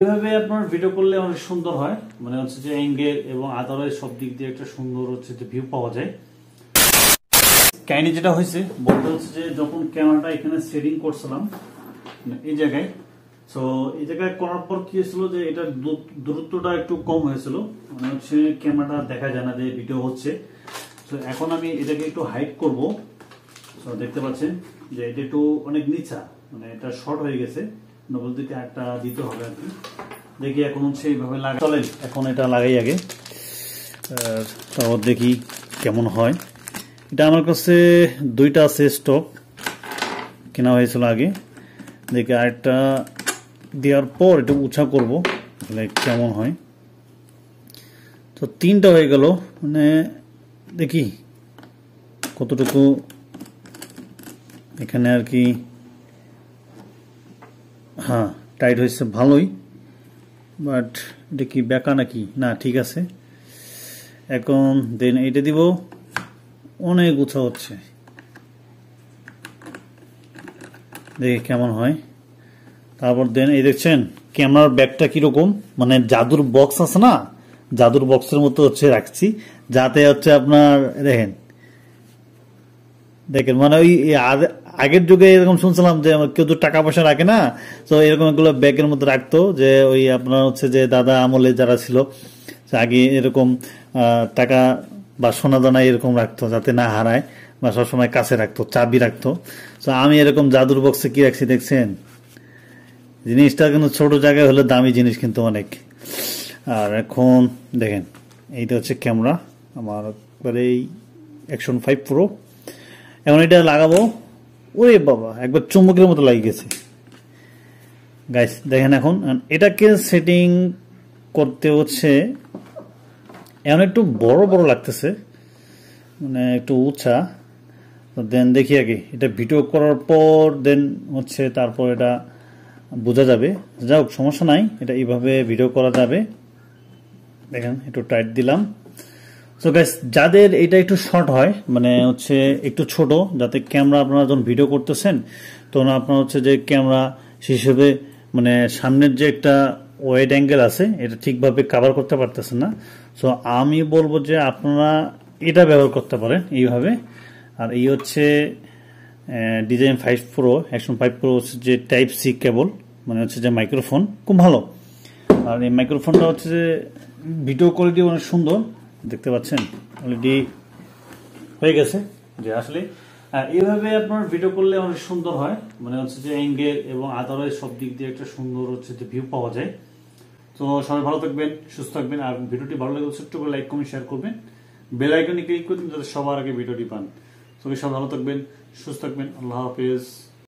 এভাবে আপনার ভিডিও করলে অনেক সুন্দর হয়, মানে হচ্ছে যে অ্যাঙ্গেল এবং আদারওয়াইজ সব দিক দিয়ে একটা সুন্দর হচ্ছে যে ভিউ পাওয়া যায়। কাহিনী যেটা হয়েছে বলতে হচ্ছে যে যখন ক্যামেরাটা এখানে সেটিং করছিলাম এই জায়গায়, তো এই জায়গায় করার পর কি হয়েছিল যে এটা দূরত্বটা একটু কম হয়েছিল, মানে হচ্ছে ক্যামেরাটা দেখা যায় না যে ভিডিও হচ্ছে। তো এখন আমি এটাকে একটু হাইড করব। তো দেখতে পাচ্ছেন যে এটা একটু অনেক নিচা, মানে এটা শর্ট হয়ে গেছে, ডবল দিকে একটা দিতে হবে আর কি। দেখি এখন হচ্ছে এইভাবে লাগা চলেন, এখন এটা লাগাই আগে, তারপর দেখি কেমন হয়। এটা আমার কাছে দুইটা আছে স্টক, কেনা হয়েছিল আগে। দেখি আরেকটা দেওয়ার পর একটু উঁচা করবো, তাহলে কেমন হয়। তো তিনটা হয়ে গেল, মানে দেখি কতটুকু এখানে আর কি। হ্যাঁ, টাইট হয়েছে ভালোই, বাট এটা কি বেঁকা নাকি না, ঠিক আছে। এখন দেন এটা দিব, অনেক উঁচা হচ্ছে, দেখি কেমন হয়। তারপর দেন এই দেখছেন ক্যামেরার ব্যাগটা কিরকম, মানে জাদুর বক্স আছে না, জাদুর বক্সের মতো হচ্ছে রাখছি, যাতে হচ্ছে আপনার দেখেন মানে ওই আগের যুগে এরকম শুনছিলাম যে কেউ তো টাকা পয়সা রাখে না, তো এরকম এগুলো ব্যাগের মধ্যে রাখতো, যে ওই আপনার হচ্ছে যে দাদা আমলে যারা ছিল আগে এরকম টাকা বা সোনা দানা এরকম রাখতো যাতে না হারায়, বা সবসময় কাছে রাখতো, চাবি রাখতো। তো আমি এরকম জাদুর বক্সে কি রাখছি দেখছেন, জিনিসটা কিন্তু ছোট জায়গায় হলে দামি জিনিস কিন্তু অনেক। আর এখন দেখেন এইটা হচ্ছে ক্যামেরা আমার একবারে অ্যাকশন 5 প্রো। এখন এটা লাগাবো, ওরে বাবা একবার চুম্বকের মতো লাগিয়ে গেছে গাইস। দেখেন এখন এটাকে সেটিং করতে হচ্ছে, এখন একটু বড় বড় লাগতেছে, মানে একটু উঁচা। দেন দেখি আগে এটা ভিডিও করার পর দেন হচ্ছে তারপর এটা বোঝা যাবে। যাই হোক সমস্যা নাই, এটা এইভাবে ভিডিও করা যাবে। দেখেন একটু টাইট দিলাম। সো গাইস, যাদের এটা একটু শর্ট হয়, মানে হচ্ছে একটু ছোট, যাতে ক্যামেরা আপনারা যখন ভিডিও করতেছেন তখন আপনার হচ্ছে যে ক্যামেরা হিসেবে মানে সামনের যে একটা ওয়াইড অ্যাঙ্গেল আছে এটা ঠিকভাবে কাভার করতে পারতেছেন না। সো আমি বলবো যে আপনারা এটা ব্যবহার করতে পারেন এইভাবে। আর এই হচ্ছে ডিজাইন 5 প্রো, অ্যাকশন 5 প্রো হচ্ছে যে টাইপ সি কেবল, মানে হচ্ছে যে মাইক্রোফোন খুব ভালো। আর এই মাইক্রোফোনটা হচ্ছে যে ভিডিও কোয়ালিটি অনেক সুন্দর, দেখতে পাচ্ছেন অলরেডি হয়ে গেছে। যে আসলে এইভাবে আপনার ভিডিও করলে অনেক সুন্দর হয়, মানে হচ্ছে যে অ্যাঙ্গেল এবং আদারওয়াইজ সব দিক দিয়ে একটা সুন্দর হচ্ছে যে ভিউ পাওয়া যায়। তো সবাই ভালো থাকবেন, সুস্থ থাকবেন। আর ভিডিওটি ভালো লাগলে ছোট্ট করে লাইক কমেন্ট শেয়ার করবেন, বেল আইকনে ক্লিক করবেন যাতে সবার আগে ভিডিওটি পান। তো সবাই ভালো থাকবেন, সুস্থ থাকবেন। আল্লাহ হাফেজ।